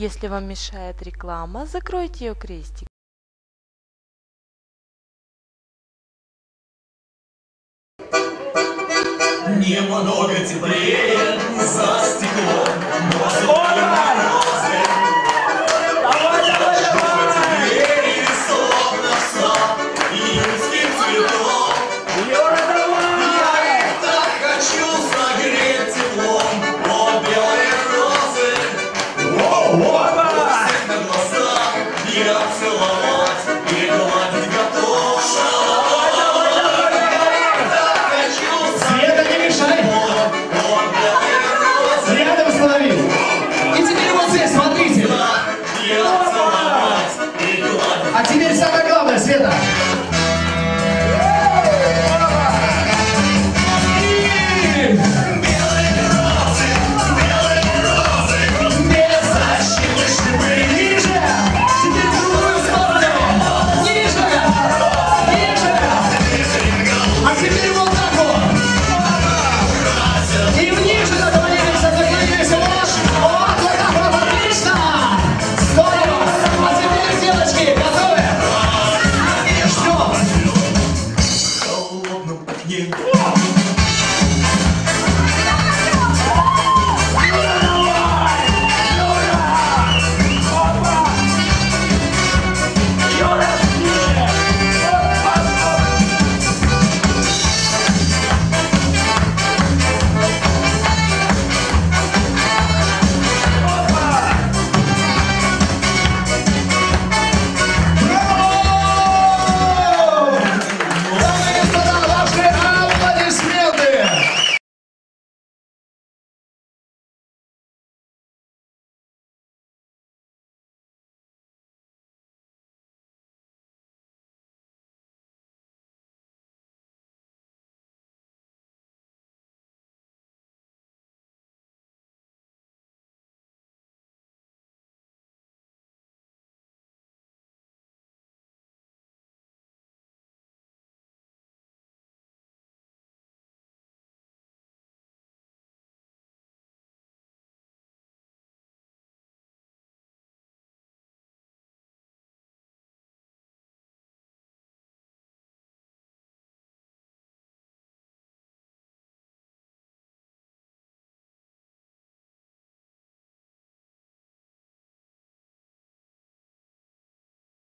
Если вам мешает реклама, закройте ее крестик. Немного теплее за стеклом, но все-таки морозы. Двери словно встал июньским цветом. Я их так хочу согреть теплом, о белые розы.